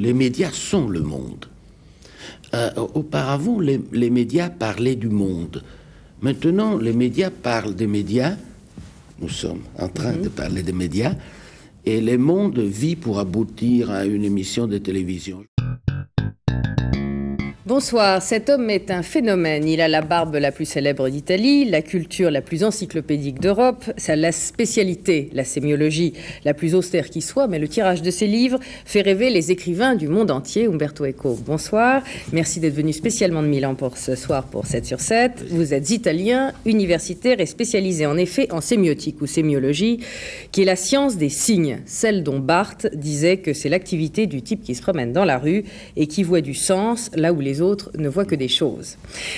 Les médias sont le monde. Auparavant, les médias parlaient du monde. Maintenant, les médias parlent des médias. Nous sommes en train de parler des médias. Et le monde vit pour aboutir à une émission de télévision. Bonsoir, cet homme est un phénomène. Il a la barbe la plus célèbre d'Italie, la culture la plus encyclopédique d'Europe, la spécialité, la sémiologie la plus austère qui soit, mais le tirage de ses livres fait rêver les écrivains du monde entier. Umberto Eco, bonsoir. Merci d'être venu spécialement de Milan pour ce soir pour 7 sur 7. Vous êtes italien, universitaire et spécialisé en effet en sémiotique ou sémiologie, qui est la science des signes, celle dont Barthes disait que c'est l'activité du type qui se promène dans la rue et qui voit du sens là où les autres ne voient que des choses.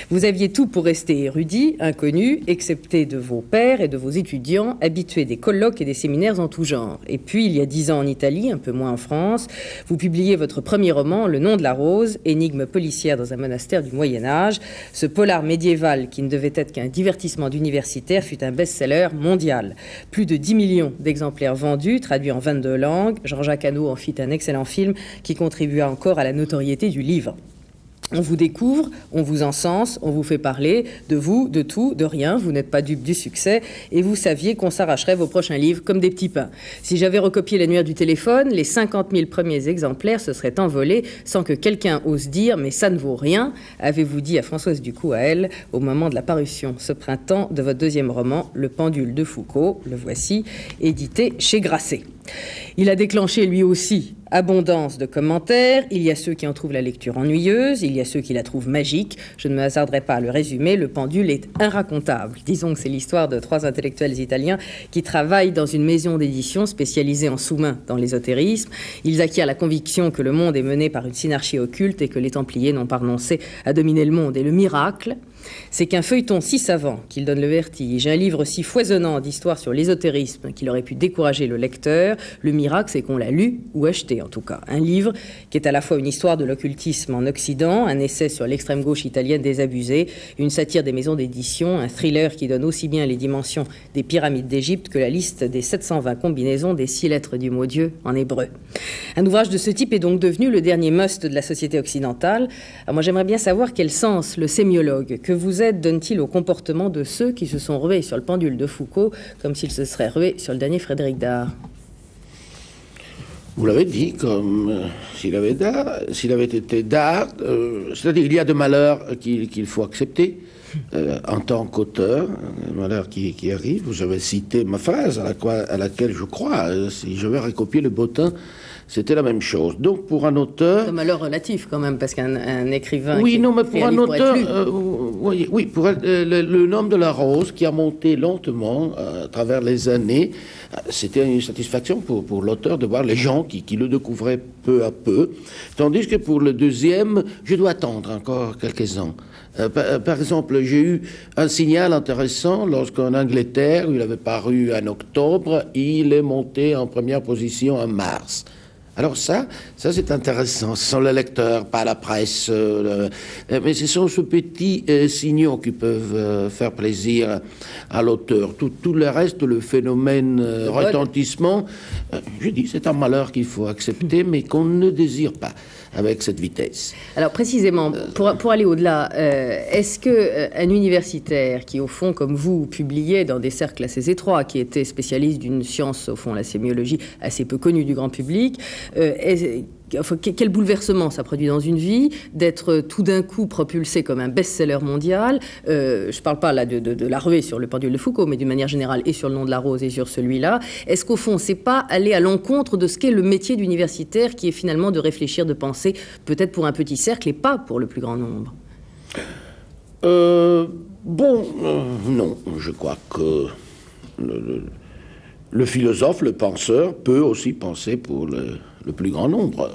Vous aviez tout pour rester érudit, inconnu, excepté de vos pairs et de vos étudiants, habitués des colloques et des séminaires en tout genre. Et puis, il y a 10 ans en Italie, un peu moins en France, vous publiez votre premier roman, Le nom de la rose, énigme policière dans un monastère du Moyen-Âge. Ce polar médiéval, qui ne devait être qu'un divertissement d'universitaire, fut un best-seller mondial. Plus de 10 millions d'exemplaires vendus, traduits en 22 langues. Jean-Jacques Hano en fit un excellent film qui contribua encore à la notoriété du livre. On vous découvre, on vous encense, on vous fait parler de vous, de tout, de rien. Vous n'êtes pas dupe du succès et vous saviez qu'on s'arracherait vos prochains livres comme des petits pains. Si j'avais recopié l'annuaire du téléphone, les 50 000 premiers exemplaires se seraient envolés sans que quelqu'un ose dire « mais ça ne vaut rien », avez-vous dit à Françoise Ducou à elle au moment de la parution ce printemps de votre deuxième roman, Le pendule de Foucault, le voici, édité chez Grasset. Il a déclenché lui aussi abondance de commentaires. Il y a ceux qui en trouvent la lecture ennuyeuse, il y a ceux qui la trouvent magique. Je ne me hasarderai pas à le résumer, Le pendule est inracontable. Disons que c'est l'histoire de 3 intellectuels italiens qui travaillent dans une maison d'édition spécialisée en sous-main dans l'ésotérisme. Ils acquièrent la conviction que le monde est mené par une synarchie occulte et que les Templiers n'ont pas renoncé à dominer le monde. Et le miracle, c'est qu'un feuilleton si savant qu'il donne le vertige, un livre si foisonnant d'histoires sur l'ésotérisme qu'il aurait pu décourager le lecteur, le miracle c'est qu'on l'a lu ou acheté en tout cas. Un livre qui est à la fois une histoire de l'occultisme en Occident, un essai sur l'extrême gauche italienne désabusée, une satire des maisons d'édition, un thriller qui donne aussi bien les dimensions des pyramides d'Égypte que la liste des 720 combinaisons des 6 lettres du mot Dieu en hébreu. Un ouvrage de ce type est donc devenu le dernier must de la société occidentale. Alors moi j'aimerais bien savoir quel sens le sémiologue que vous êtes donne-t-il au comportement de ceux qui se sont rués sur le pendule de Foucault comme s'ils se seraient rués sur le dernier Frédéric Dard? Vous l'avez dit, comme s'il avait été Dard, c'est-à-dire il y a des malheurs qu'il faut accepter en tant qu'auteur, des malheurs qui arrivent. Vous avez cité ma phrase à laquelle je crois. Si je vais recopier le Bottin, c'était la même chose. Donc, pour un auteur... C'est un malheur relatif, quand même, parce qu'un écrivain... Oui, non, mais pour un auteur... oui, pour le nom de la rose, qui a monté lentement à travers les années, c'était une satisfaction pour l'auteur de voir les gens qui le découvraient peu à peu. Tandis que pour le deuxième, je dois attendre encore quelques ans. Par exemple, j'ai eu un signal intéressant lorsqu'en Angleterre, où il avait paru en octobre, il est monté en première position en mars. Alors ça c'est intéressant. Ce sont les lecteurs, pas la presse, mais ce sont ces petits signaux qui peuvent faire plaisir à l'auteur. Tout le reste, le phénomène retentissement, je dis, c'est un malheur qu'il faut accepter, mais qu'on ne désire pas avec cette vitesse. Alors précisément, pour aller au-delà, est-ce qu'un universitaire qui, au fond, comme vous, publiait dans des cercles assez étroits, qui était spécialiste d'une science, au fond, la sémiologie, assez peu connue du grand public, quel bouleversement ça produit dans une vie d'être tout d'un coup propulsé comme un best-seller mondial. Je ne parle pas là de la ruée sur le pendule de Foucault, mais d'une manière générale et sur Le nom de la rose et sur celui-là. Est-ce qu'au fond, c'est pas aller à l'encontre de ce qu'est le métier d'universitaire, qui est finalement de réfléchir, de penser, peut-être pour un petit cercle et pas pour le plus grand nombre? Non, je crois que le philosophe, le penseur, peut aussi penser pour le plus grand nombre.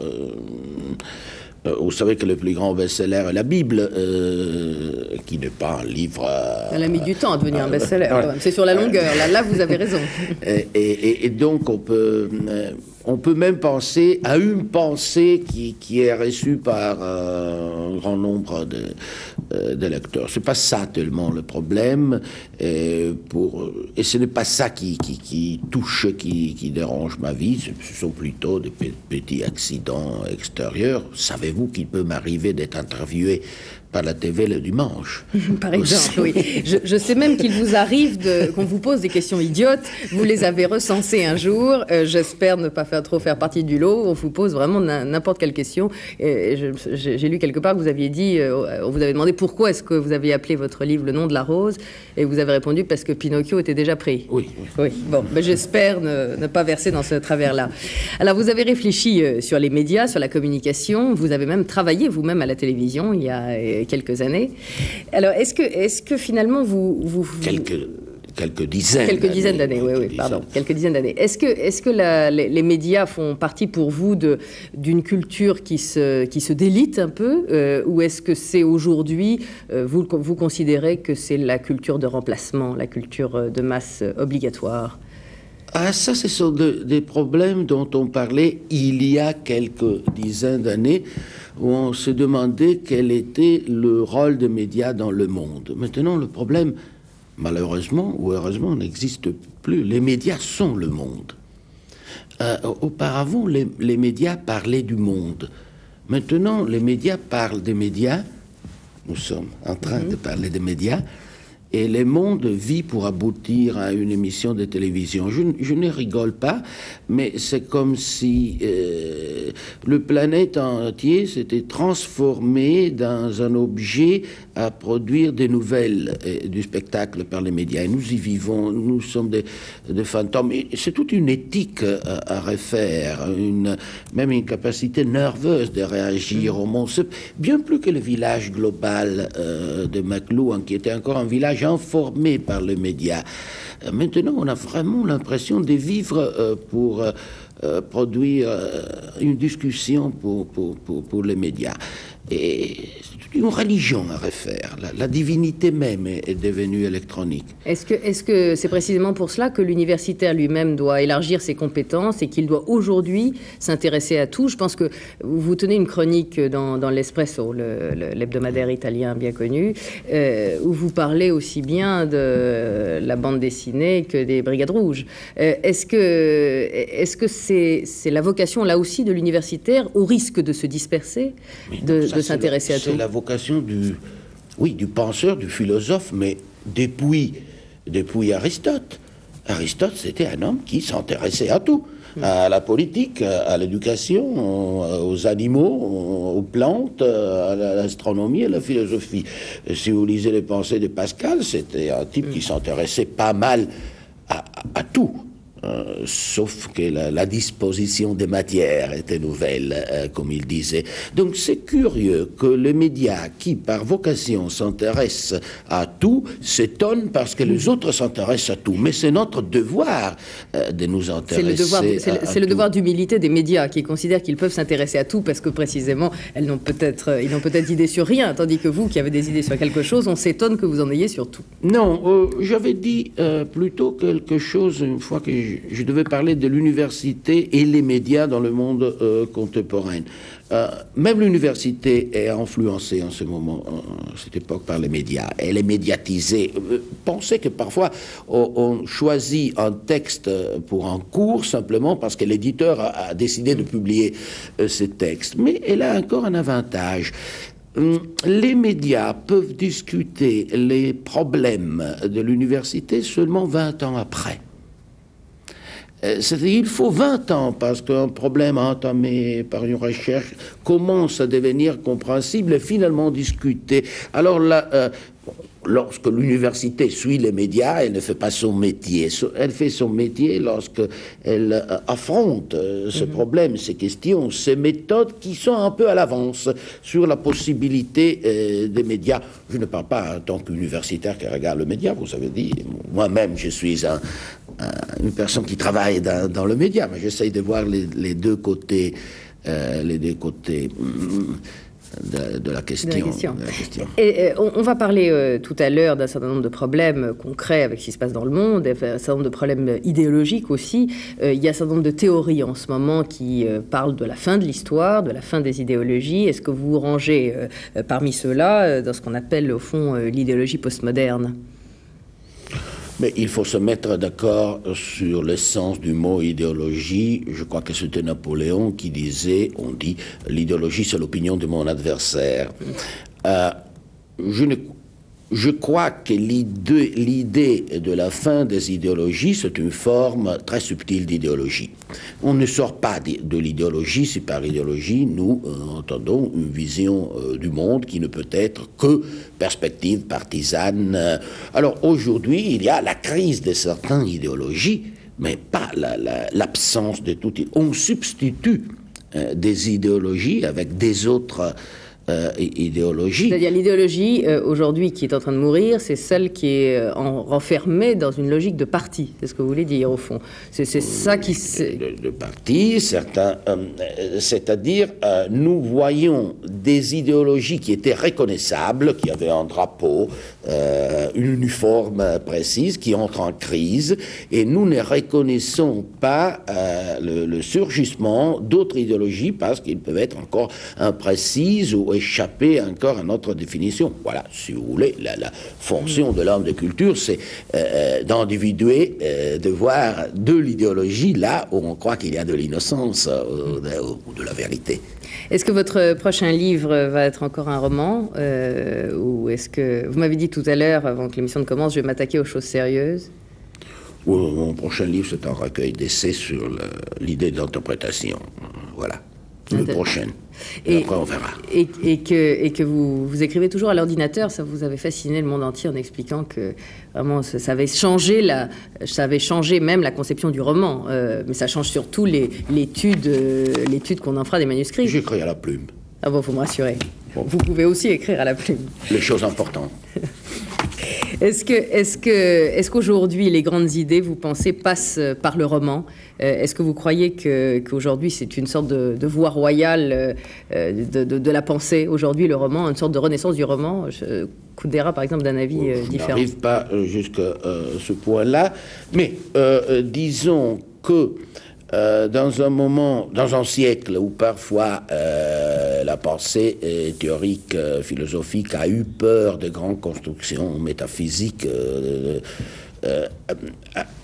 Vous savez que le plus grand best-seller est la Bible, qui n'est pas un livre... Elle a mis du temps à devenir un best-seller. C'est sur la longueur. Là, vous avez raison. Et donc, on peut... On peut même penser à une pensée qui est reçue par un grand nombre de lecteurs. C'est pas ça tellement le problème, et ce n'est pas ça qui touche, qui dérange ma vie. Ce sont plutôt des petits accidents extérieurs. Savez-vous qu'il peut m'arriver d'être interviewé par la TV le dimanche? Par exemple, oui. Je sais même qu'il vous arrive qu'on vous pose des questions idiotes. Vous les avez recensées un jour. J'espère ne pas faire partie du lot. On vous pose vraiment n'importe quelle question. J'ai lu quelque part que vous aviez dit, on vous avait demandé pourquoi est-ce que vous aviez appelé votre livre Le nom de la rose, et vous avez répondu parce que Pinocchio était déjà pris. Oui. Bon, j'espère ne pas verser dans ce travers-là. Alors, vous avez réfléchi sur les médias, sur la communication. Vous avez même travaillé vous-même à la télévision il y a quelques années. Alors, est-ce que finalement Quelques dizaines d'années, oui, pardon. Quelques dizaines d'années. Est-ce que les médias font partie pour vous d'une culture qui se délite un peu, ou est-ce que c'est aujourd'hui, vous considérez que c'est la culture de remplacement, la culture de masse obligatoire? Ah, ça, ce sont des problèmes dont on parlait il y a quelques dizaines d'années, où on se demandait quel était le rôle des médias dans le monde. Maintenant, le problème, malheureusement ou heureusement, n'existe plus. Les médias sont le monde. Auparavant, les médias parlaient du monde. Maintenant, les médias parlent des médias. Nous sommes en train de parler des médias. Et le monde vit pour aboutir à une émission de télévision. Je ne rigole pas, mais c'est comme si le planète entier s'était transformé dans un objet à produire des nouvelles du spectacle par les médias. Et nous y vivons, nous sommes des fantômes. C'est toute une éthique à refaire, même une capacité nerveuse de réagir au monde. C'est bien plus que le village global de McLuhan, qui était encore un village informé par les médias. Maintenant, on a vraiment l'impression de vivre pour produire une discussion pour les médias. Et c'est toute une religion à refaire. La divinité même est devenue électronique. Est-ce que c'est précisément pour cela que l'universitaire lui-même doit élargir ses compétences et qu'il doit aujourd'hui s'intéresser à tout? Je pense que vous tenez une chronique dans l'Espresso, l'hebdomadaire italien bien connu, où vous parlez aussi bien de la bande dessinée que des Brigades Rouges. Est-ce que c'est la vocation là aussi de l'universitaire, au risque de se disperser, de s'intéresser à tout? C'est la vocation du penseur, du philosophe, mais depuis Aristote. Aristote, c'était un homme qui s'intéressait à tout. À la politique, à l'éducation, aux animaux, aux plantes, à l'astronomie, à la philosophie. Si vous lisez les pensées de Pascal, c'était un type qui s'intéressait pas mal à tout. Sauf que la disposition des matières était nouvelle, comme il disait. Donc c'est curieux que les médias qui, par vocation, s'intéressent à tout, s'étonnent parce que les autres s'intéressent à tout. Mais c'est notre devoir de nous intéresser C'est le devoir d'humilité des médias qui considèrent qu'ils peuvent s'intéresser à tout parce que précisément, ils n'ont peut-être d'idées sur rien, tandis que vous, qui avez des idées sur quelque chose, on s'étonne que vous en ayez sur tout. Non, j'avais dit plutôt quelque chose une fois que je devais parler de l'université et les médias dans le monde contemporain. Même l'université est influencée en ce moment, à cette époque, par les médias. Elle est médiatisée. Pensez que parfois, on choisit un texte pour un cours simplement parce que l'éditeur a décidé de publier ce texte. Mais elle a encore un avantage. Les médias peuvent discuter les problèmes de l'université seulement 20 ans après. C'est-à-dire il faut 20 ans parce qu'un problème entamé par une recherche commence à devenir compréhensible et finalement discuté. Alors là, lorsque l'université suit les médias, elle ne fait pas son métier. Elle fait son métier lorsqu'elle affronte ce problème, ces questions, ces méthodes qui sont un peu à l'avance sur la possibilité des médias. Je ne parle pas en tant qu'universitaire qui regarde le média, vous avez dit. Moi-même, je suis une personne qui travaille dans le média, mais j'essaye de voir les deux côtés. de la question. Et on va parler tout à l'heure d'un certain nombre de problèmes concrets avec ce qui se passe dans le monde, un certain nombre de problèmes idéologiques aussi. Il y a un certain nombre de théories en ce moment qui parlent de la fin de l'histoire, de la fin des idéologies. Est-ce que vous vous rangez parmi ceux-là dans ce qu'on appelle au fond l'idéologie postmoderne ? Mais il faut se mettre d'accord sur l'essence du mot idéologie. Je crois que c'était Napoléon qui disait, on dit, l'idéologie c'est l'opinion de mon adversaire. Je crois que l'idée de la fin des idéologies, c'est une forme très subtile d'idéologie. On ne sort pas de l'idéologie si par idéologie nous entendons une vision du monde qui ne peut être que perspective partisane. Alors aujourd'hui, il y a la crise de certaines idéologies, mais pas l'absence de tout. On substitue des idéologies avec des autres idéologie. C'est-à-dire l'idéologie aujourd'hui qui est en train de mourir, c'est celle qui est renfermée dans une logique de parti. C'est ce que vous voulez dire au fond. C'est ça qui... De parti, certains... c'est-à-dire, nous voyons des idéologies qui étaient reconnaissables, qui avaient un drapeau, une uniforme précise, qui entrent en crise, et nous ne reconnaissons pas le surgissement d'autres idéologies parce qu'ils peuvent être encore imprécises ou échapper encore à notre définition. Voilà, si vous voulez, la fonction de l'homme de culture, c'est d'individuer, de voir de l'idéologie là où on croit qu'il y a de l'innocence ou de la vérité. Est-ce que votre prochain livre va être encore un roman ou est-ce que... Vous m'avez dit tout à l'heure, avant que l'émission ne commence, je vais m'attaquer aux choses sérieuses. Mon prochain livre, c'est un recueil d'essais sur l'idée d'interprétation. Voilà. Le prochain. Et après, on verra. Et que vous écrivez toujours à l'ordinateur, ça vous avait fasciné le monde entier en expliquant que vraiment ça avait changé même la conception du roman. Mais ça change surtout l'étude qu'on en fera des manuscrits. J'écris à la plume. Ah bon, faut me rassurer. Bon. Vous pouvez aussi écrire à la plume. Les choses importantes. Est-ce qu'aujourd'hui, les grandes idées, vous pensez, passent par le roman ? Est-ce que vous croyez qu'aujourd'hui, c'est une sorte de voie royale de la pensée ? Aujourd'hui, le roman, une sorte de renaissance du roman. Kundera, par exemple, d'un avis différent. Je n'arrive pas jusqu'à ce point-là, mais disons que dans un siècle où parfois la pensée théorique, philosophique a eu peur de grandes constructions métaphysiques,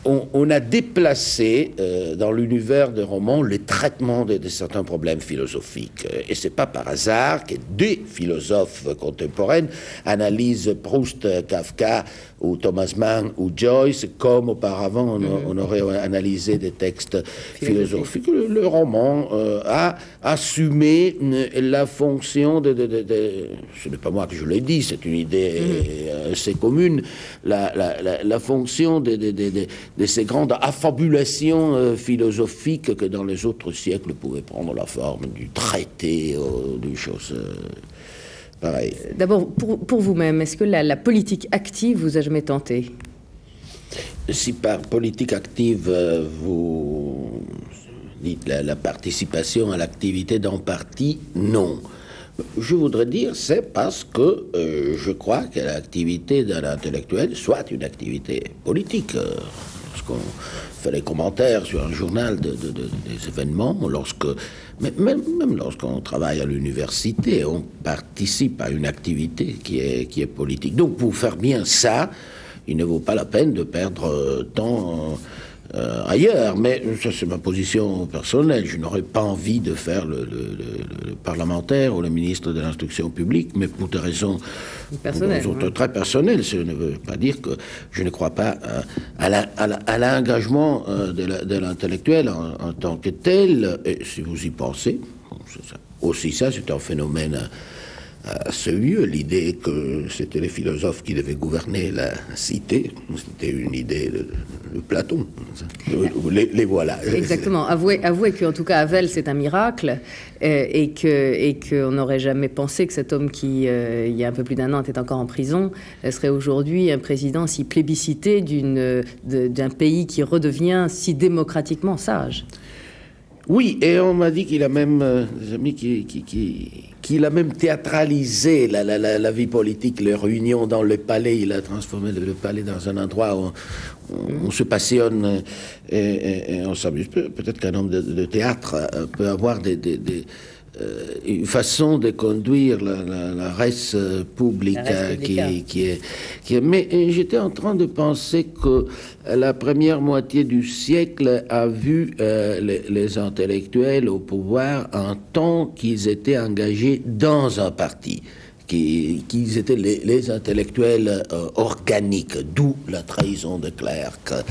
on a déplacé dans l'univers des romans le traitement de certains problèmes philosophiques. Et c'est pas par hasard que des philosophes contemporains analysent Proust, Kafka ou Thomas Mann ou Joyce comme auparavant on aurait analysé des textes philosophiques. Le roman a assumé la fonction ce n'est pas moi que je l'ai dit, c'est une idée assez commune, la fonction de ces grandes affabulations philosophiques que dans les autres siècles pouvaient prendre la forme du traité, des choses pareilles. D'abord, pour vous-même, est-ce que la politique active vous a jamais tenté ? Si par politique active, vous dites la participation à l'activité d'un parti, non. Je voudrais dire, c'est parce que je crois que l'activité d'un intellectuel soit une activité politique. Lorsqu'on fait les commentaires sur un journal des événements, même lorsqu'on travaille à l'université, on participe à une activité qui est politique. Donc pour faire bien ça, il ne vaut pas la peine de perdre temps ailleurs, mais ça c'est ma position personnelle. Je n'aurais pas envie de faire le parlementaire ou le ministre de l'instruction publique, mais pour des raisons très personnelles. Ça ne veut pas dire que je ne crois pas à l'engagement de l'intellectuel en tant que tel. Et si vous y pensez, ça c'est un phénomène assez vieux. L'idée que c'était les philosophes qui devaient gouverner la cité, c'était une idée de Platon. Les voilà. Exactement. Avouez qu'en tout cas, Havel, c'est un miracle et qu'on n'aurait jamais pensé que cet homme qui, il y a un peu plus d'un an, était encore en prison, serait aujourd'hui un président si plébiscité d'un pays qui redevient si démocratiquement sage. Oui, et on m'a dit qu'il a même, des amis qu'il a même théâtralisé la vie politique, les réunions dans le palais. Il a transformé le palais dans un endroit où on se passionne et on s'amuse. Peut-être qu'un homme de théâtre peut avoir une façon de conduire la res publique qui est... Mais j'étais en train de penser que la première moitié du siècle a vu les intellectuels au pouvoir en tant qu'ils étaient engagés dans un parti. Qu'ils étaient les intellectuels organiques, d'où la trahison de Clerc.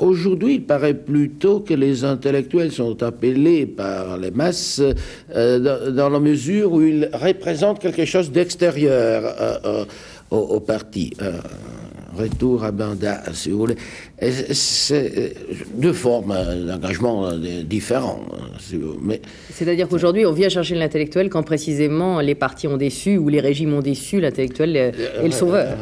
Aujourd'hui, il paraît plutôt que les intellectuels sont appelés par les masses dans la mesure où ils représentent quelque chose d'extérieur au parti. Retour à Benda, si vous voulez. C'est deux formes d'engagement différents. Mais c'est-à-dire qu'aujourd'hui, on vient chercher l'intellectuel quand précisément les partis ont déçu ou les régimes ont déçu, l'intellectuel est le sauveur.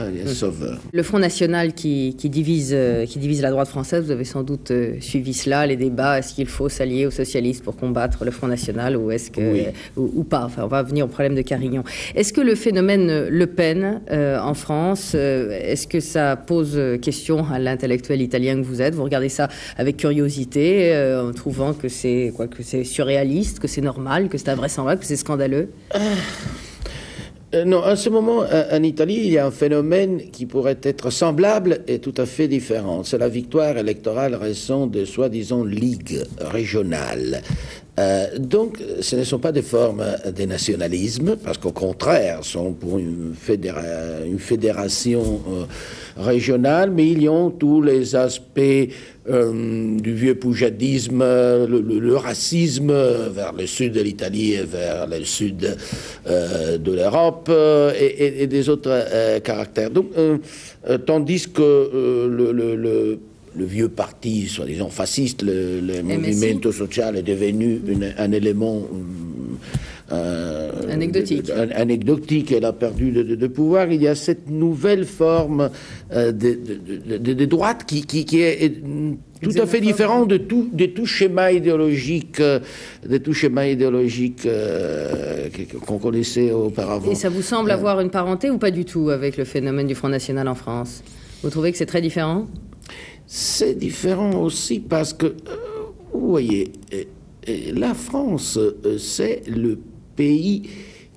Le Front National qui divise la droite française, vous avez sans doute suivi cela, les débats, est-ce qu'il faut s'allier aux socialistes pour combattre le Front National ou est-ce que oui. ou pas. Enfin, on va venir au problème de Carignan. Est-ce que le phénomène Le Pen en France, est-ce que ça pose question à l'intellectuel italien que vous êtes? Vous regardez ça avec curiosité, en trouvant que c'est surréaliste, que c'est normal, que c'est invraisemblable, que c'est scandaleux? Non, en ce moment, en Italie, il y a un phénomène qui pourrait être semblable et tout à fait différent. C'est la victoire électorale récente de soi-disant ligues régionales. Donc, ce ne sont pas des formes de nationalisme, parce qu'au contraire, sont pour une fédération régionale, mais ils y ont tous les aspects du vieux poujadisme, le racisme vers le sud de l'Italie et vers le sud de l'Europe et des autres caractères. Donc, tandis que le vieux parti, soi-disant fasciste, le Movimento Social est devenu un élément anecdotique. Elle a perdu de pouvoir. Il y a cette nouvelle forme de droite qui est tout à fait différent de tout schéma idéologique, qu'on connaissait auparavant. Et ça vous semble avoir une parenté ou pas du tout avec le phénomène du Front National en France? Vous trouvez que c'est très différent? C'est différent aussi parce que, vous voyez, la France, c'est le pays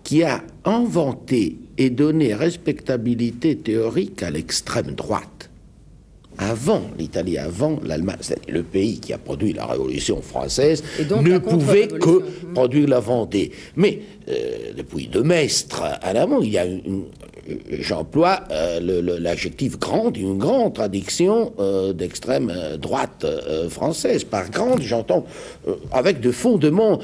qui a inventé et donné respectabilité théorique à l'extrême droite. Avant l'Italie, avant l'Allemagne, c'est le pays qui a produit la Révolution française, ne pouvait que produire la Vendée. Mais depuis de Maistre à l'amont, il y a j'emploie l'adjectif grande, une grande tradition d'extrême droite française. Par grande, j'entends avec de fondements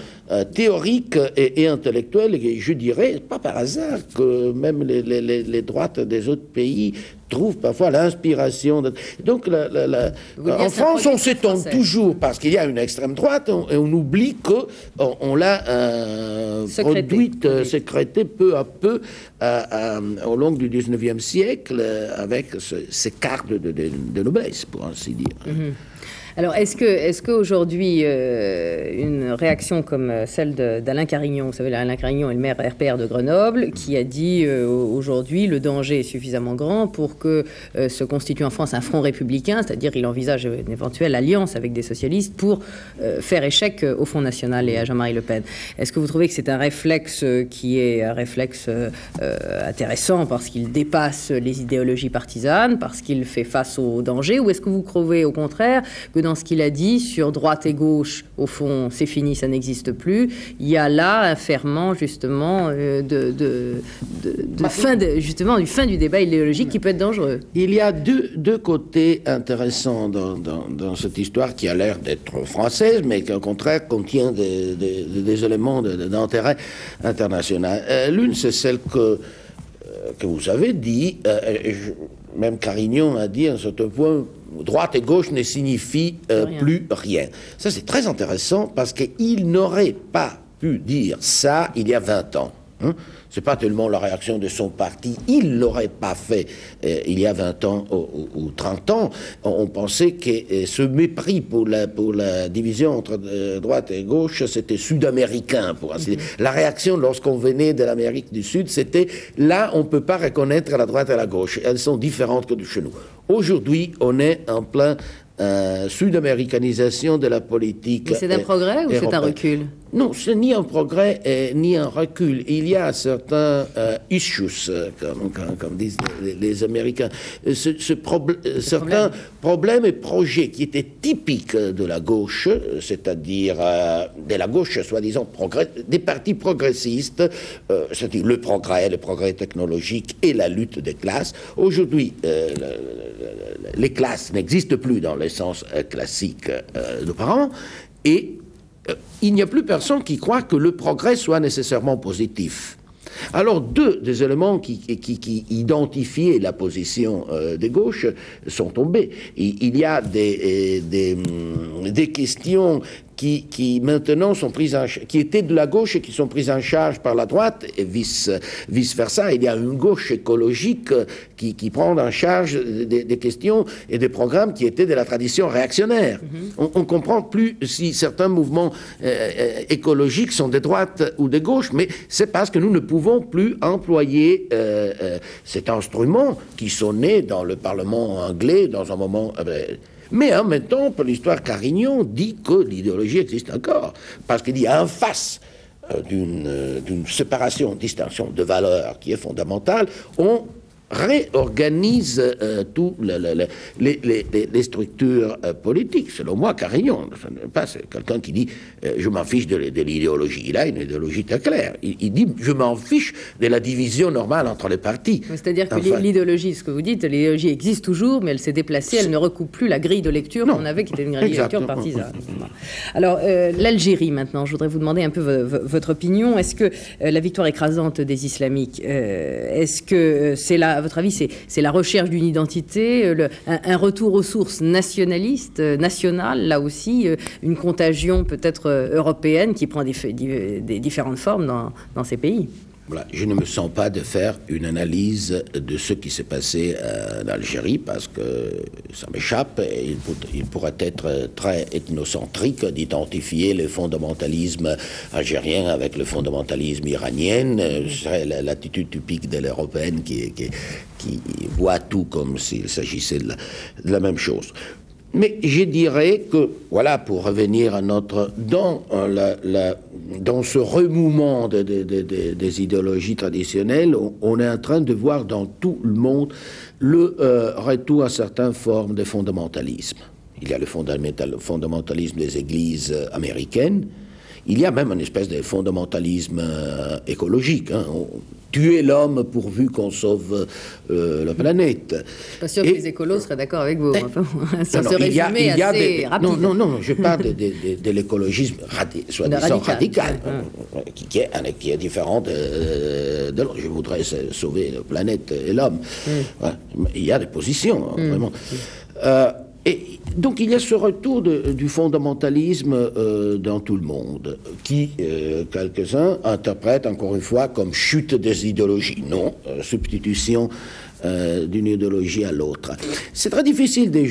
théoriques et intellectuels, et je dirais, pas par hasard, que même les droites des autres pays trouvent parfois l'inspiration. Donc, en France, on s'étonne toujours parce qu'il y a une extrême droite et on oublie qu'on l'a produite, sécrétée peu à peu au long du 19e siècle avec ces cartes de noblesse, pour ainsi dire. Mm-hmm. Alors, est-ce qu'aujourd'hui, une réaction comme celle d'Alain Carignan, vous savez, Alain Carignan est le maire RPR de Grenoble, qui a dit aujourd'hui le danger est suffisamment grand pour que se constitue en France un front républicain, c'est-à-dire il envisage une éventuelle alliance avec des socialistes pour faire échec au Front National et à Jean-Marie Le Pen. Est-ce que vous trouvez que c'est un réflexe qui est un réflexe intéressant parce qu'il dépasse les idéologies partisanes, parce qu'il fait face au danger, ou est-ce que vous trouvez au contraire que dans ce qu'il a dit sur droite et gauche, au fond, c'est fini, ça n'existe plus. Il y a là un ferment, justement, fin du débat idéologique qui peut être dangereux. Il y a deux côtés intéressants dans cette histoire qui a l'air d'être française, mais qui, au contraire, contient des éléments d'intérêt international. L'une, c'est celle que vous avez dit, même Carignan a dit à un certain point, droite et gauche ne signifient plus rien. Ça, c'est très intéressant parce qu'il n'aurait pas pu dire ça il y a 20 ans. Hein? Ce n'est pas tellement la réaction de son parti. Il ne l'aurait pas fait il y a 20 ans ou 30 ans. On pensait que ce mépris pour la division entre droite et gauche, c'était sud-américain, pour ainsi dire. La réaction lorsqu'on venait de l'Amérique du Sud, c'était là, on ne peut pas reconnaître la droite et la gauche. Elles sont différentes que de chez nous. Aujourd'hui, on est en plein sud-américanisation de la politique. C'est un progrès ou c'est un recul? Non, c'est ni un progrès ni un recul. Il y a certains issues, comme disent les Américains, certains problèmes et projets qui étaient typiques de la gauche, c'est-à-dire de la gauche, soi-disant, des partis progressistes, c'est-à-dire le progrès technologique et la lutte des classes. Aujourd'hui, les classes n'existent plus dans le sens classique d'auparavant, et il n'y a plus personne qui croit que le progrès soit nécessairement positif. Alors, deux des éléments qui identifiaient la position des gauches sont tombés. Il y a des questions qui maintenant sont prises qui étaient de la gauche et qui sont prises en charge par la droite, et vice-versa. Il y a une gauche écologique qui prend en charge des questions et des programmes qui étaient de la tradition réactionnaire. On ne comprend plus si certains mouvements écologiques sont de droite ou de gauche, mais c'est parce que nous ne pouvons plus employer cet instrument qui sonnait dans le Parlement anglais dans un moment... Mais en même temps, pour l'histoire Carignan dit que l'idéologie existe encore, parce qu'il y a en face d'une séparation, distinction de valeurs qui est fondamentale, on réorganise toutes les structures politiques. Selon moi, Carignan, ce n'est pas quelqu'un qui dit je m'en fiche de l'idéologie. Il a une idéologie très claire. Il dit je m'en fiche de la division normale entre les partis. C'est-à-dire que l'idéologie, ce que vous dites, l'idéologie existe toujours, mais elle s'est déplacée, elle ne recoupe plus la grille de lecture qu'on avait, qui était une grille de lecture partisane. Alors, l'Algérie, maintenant, je voudrais vous demander un peu votre opinion. Est-ce que la victoire écrasante des islamiques, est-ce que c'est là, à votre avis, c'est la recherche d'une identité, un retour aux sources nationalistes, nationales, là aussi, une contagion peut-être européenne qui prend des différentes formes dans ces pays? Voilà, je ne me sens pas de faire une analyse de ce qui s'est passé en Algérie parce que ça m'échappe et il pourrait être très ethnocentrique d'identifier le fondamentalisme algérien avec le fondamentalisme iranien. Ce serait l'attitude typique de l'européenne qui voit tout comme s'il s'agissait de la même chose. Mais je dirais que, voilà, pour revenir à dans ce remouvement des idéologies traditionnelles, on est en train de voir dans tout le monde le retour à certaines formes de fondamentalisme. Il y a le fondamentalisme des églises américaines. Il y a même une espèce de fondamentalisme écologique. Tuer l'homme pourvu qu'on sauve la planète. Je ne suis pas sûr que les écolos seraient d'accord avec vous. Sur ce résumé assez rapide. Non, je parle de l'écologisme soi-disant radical, qui est différent de l'autre. Je voudrais sauver la planète et l'homme. Il y a des positions, vraiment. Et donc il y a ce retour du fondamentalisme dans tout le monde, qui quelques-uns interprètent encore une fois comme chute des idéologies. Non, substitution d'une idéologie à l'autre. C'est très difficile de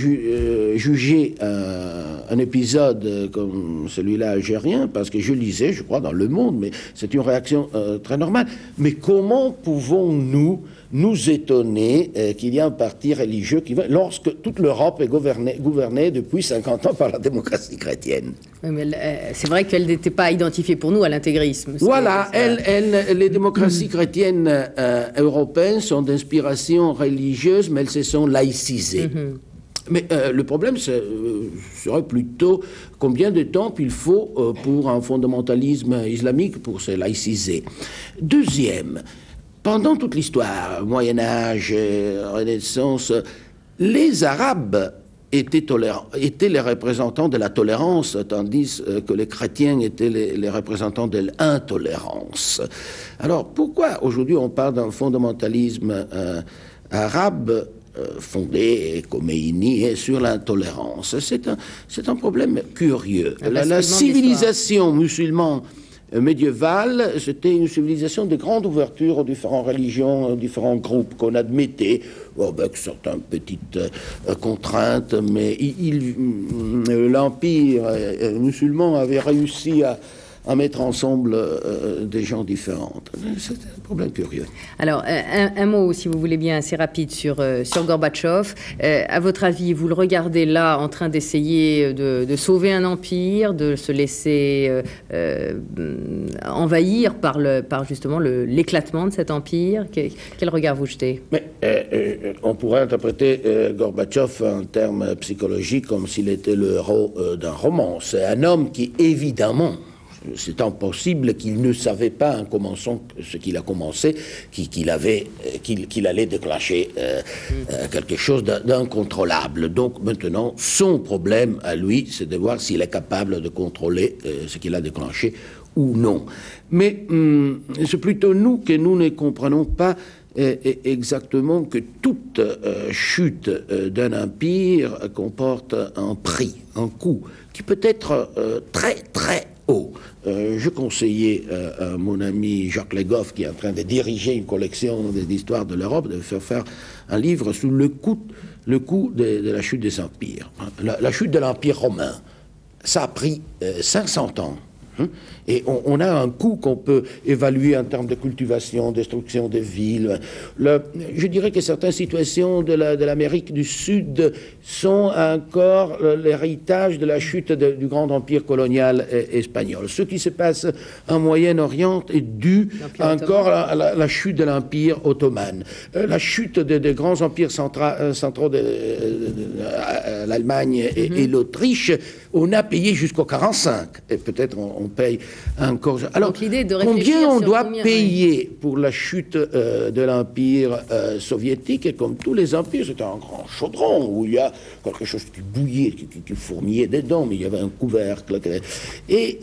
juger un épisode comme celui-là algérien, parce que je lisais, je crois, dans Le Monde, mais c'est une réaction très normale. Mais comment pouvons-nous nous étonner qu'il y ait un parti religieux qui va, lorsque toute l'Europe est gouvernée depuis 50 ans par la démocratie chrétienne? Oui, mais c'est vrai qu'elle n'était pas identifiée pour nous à l'intégrisme. Voilà, les démocraties chrétiennes européennes sont d'inspiration religieuse, mais elles se sont laïcisées. Mais le problème serait plutôt combien de temps il faut pour un fondamentalisme islamique pour se laïciser. Deuxième, pendant toute l'histoire, Moyen-Âge, Renaissance, les Arabes étaient les représentants de la tolérance, tandis que les chrétiens étaient les représentants de l'intolérance. Alors pourquoi aujourd'hui on parle d'un fondamentalisme arabe fondé, Khomeini, sur l'intolérance? C'est un problème curieux. La civilisation musulmane médiévale, c'était une civilisation de grande ouverture aux différentes religions, aux différents groupes qu'on admettait, avec certaines petites contraintes, mais l'Empire musulman avait réussi à mettre ensemble des gens différents. C'est un problème curieux. Alors, un mot, si vous voulez bien, assez rapide sur Gorbatchev. À votre avis, vous le regardez là en train d'essayer de sauver un empire, de se laisser envahir par justement l'éclatement de cet empire. Quel regard vous jetez? Mais, on pourrait interpréter Gorbatchev en termes psychologiques comme s'il était le héros d'un roman. C'est un homme qui, évidemment, c'est impossible qu'il ne savait pas en commençant ce qu'il a commencé, qu'il allait déclencher quelque chose d'incontrôlable. Donc maintenant, son problème à lui, c'est de voir s'il est capable de contrôler ce qu'il a déclenché ou non. Mais c'est plutôt nous que nous ne comprenons pas exactement que toute chute d'un empire comporte un prix, un coût, qui peut être très, très haut. Je conseillais à mon ami Jacques Legoff, qui est en train de diriger une collection d'histoires de l'Europe, de faire un livre sur le coût de la chute des empires. La chute de l'Empire romain, ça a pris 500 ans. Et on a un coût qu'on peut évaluer en termes de cultivation, destruction des villes. Je dirais que certaines situations de l'Amérique du Sud sont encore l'héritage de la chute du grand empire colonial espagnol. Ce qui se passe en Moyen-Orient est dû encore à la chute de l'empire ottoman. La chute des grands empires centraux de l'Allemagne et l'Autriche, on a payé jusqu'au 45, et peut-être on paye encore. Alors, combien on doit payer pour la chute de l'Empire soviétique? Et comme tous les empires, c'était un grand chaudron où il y a quelque chose qui bouillait, qui fourmillait dedans, mais il y avait un couvercle. Et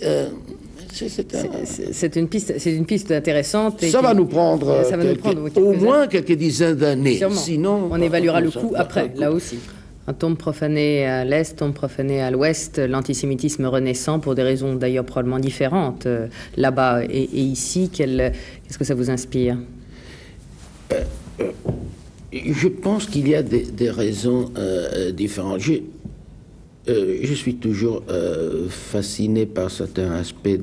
c'est une piste intéressante. Et ça va nous prendre, au moins quelques dizaines d'années. Sinon, on évaluera le coût après, là aussi. Un tombe profané à l'Est, tombe profané à l'Ouest, l'antisémitisme renaissant pour des raisons d'ailleurs probablement différentes là-bas et ici. Qu'est-ce que ça vous inspire? Je pense qu'il y a des raisons différentes. Je suis toujours fasciné par certains aspects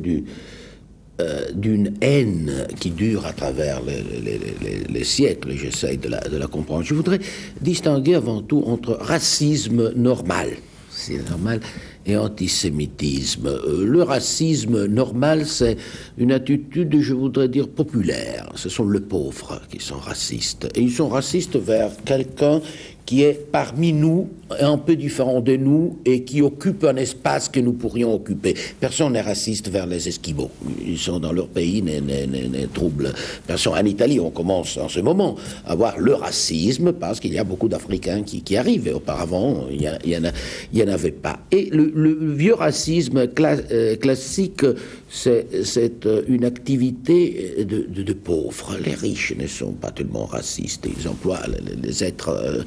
d'une haine qui dure à travers les siècles. J'essaye de la comprendre. Je voudrais distinguer avant tout entre racisme normal, c'est normal, et antisémitisme. Le racisme normal, c'est une attitude, je voudrais dire, populaire. Ce sont les pauvres qui sont racistes. Et ils sont racistes vers quelqu'un qui est parmi nous, un peu différent de nous, et qui occupe un espace que nous pourrions occuper. Personne n'est raciste vers les Esquimaux. Ils sont dans leur pays, n'est trouble. Personne. En Italie, on commence en ce moment à voir le racisme, parce qu'il y a beaucoup d'Africains qui arrivent. Et auparavant, il n'y en avait pas. Et le vieux racisme classique, c'est une activité de pauvres. Les riches ne sont pas tellement racistes. Ils emploient les êtres...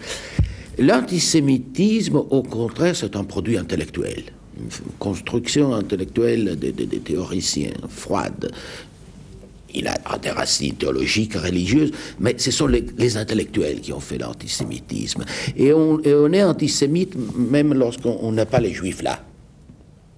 L'antisémitisme, au contraire, c'est un produit intellectuel. Une construction intellectuelle des théoriciens, froide. Il a des racines théologiques, religieuses, mais ce sont les intellectuels qui ont fait l'antisémitisme. Et on est antisémite même lorsqu'on n'a pas les juifs là.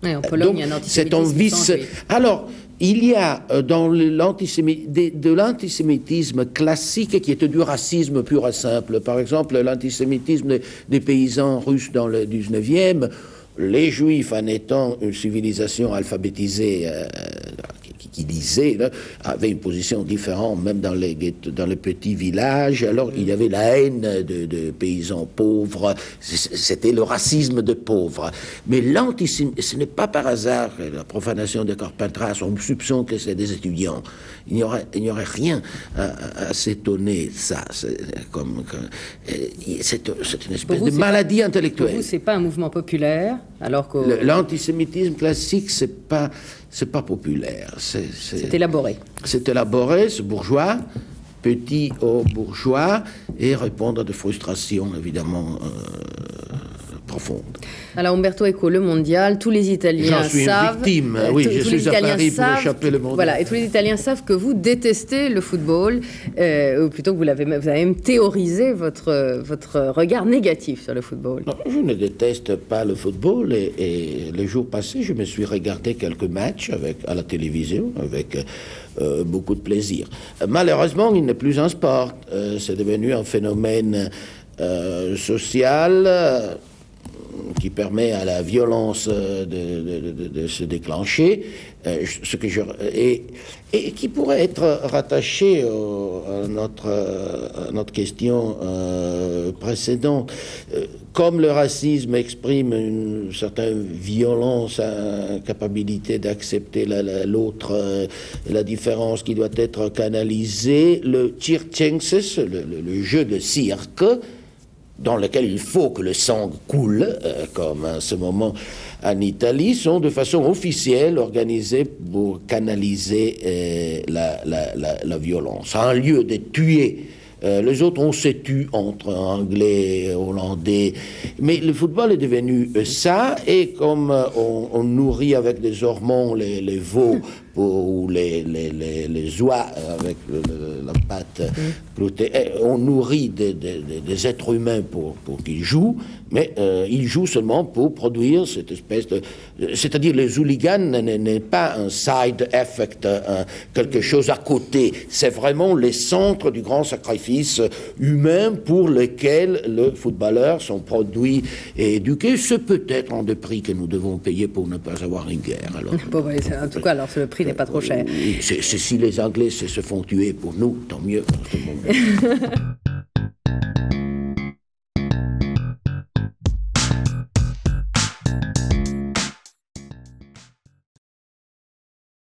Oui, en Pologne, il y a un antisémitisme. Alors, il y a dans de l'antisémitisme classique qui était du racisme pur et simple. Par exemple, l'antisémitisme des paysans russes dans le 19e, les juifs en étant une civilisation alphabétisée qui disait, avait une position différente, même dans les petits villages. Alors, il y avait la haine de paysans pauvres. C'était le racisme de pauvres. Mais l'antisémitisme, ce n'est pas par hasard la profanation de Carpentras. On soupçonne que c'est des étudiants. Il n'y aurait rien à s'étonner de ça. C'est une espèce de maladie intellectuelle. Pour vous, c'est pas un mouvement populaire, alors que... L'antisémitisme classique, c'est pas populaire. C'est élaboré. C'est élaboré, c'est bourgeois, petit haut bourgeois, et répondre à des frustrations, évidemment, profonde. Alors Umberto Eco, le mondial, tous les Italiens savent... J'en suis une victime, oui, je suis à Paris pour échapper le mondial. Voilà, et tous les Italiens savent que vous détestez le football, ou plutôt que vous avez même théorisé votre regard négatif sur le football. Non, je ne déteste pas le football, et les jours passés, je me suis regardé quelques matchs à la télévision avec beaucoup de plaisir. Malheureusement, il n'est plus un sport, c'est devenu un phénomène social qui permet à la violence de se déclencher, et qui pourrait être rattaché à notre question précédente. Comme le racisme exprime une certaine violence, incapacité d'accepter l'autre, la différence qui doit être canalisée, le circenses, le jeu de cirque, dans lequel il faut que le sang coule, comme en ce moment en Italie, sont de façon officielle organisés pour canaliser la violence. En lieu de tuer les autres, on se tue entre Anglais, Hollandais, mais le football est devenu ça, et comme on nourrit avec des hormones les veaux ou les oies avec la pâte gloutée, on nourrit des êtres humains pour qu'ils jouent, mais ils jouent seulement pour produire cette espèce de... C'est-à-dire, les hooligans n'est pas un side effect, quelque chose à côté. C'est vraiment les centres du grand sacrifice humain pour lequel les footballeurs sont produits et éduqués. C'est peut-être un des prix que nous devons payer pour ne pas avoir une guerre. Alors. Bon, en tout cas, alors le prix n'est pas trop cher. Si les Anglais se font tuer pour nous, tant mieux.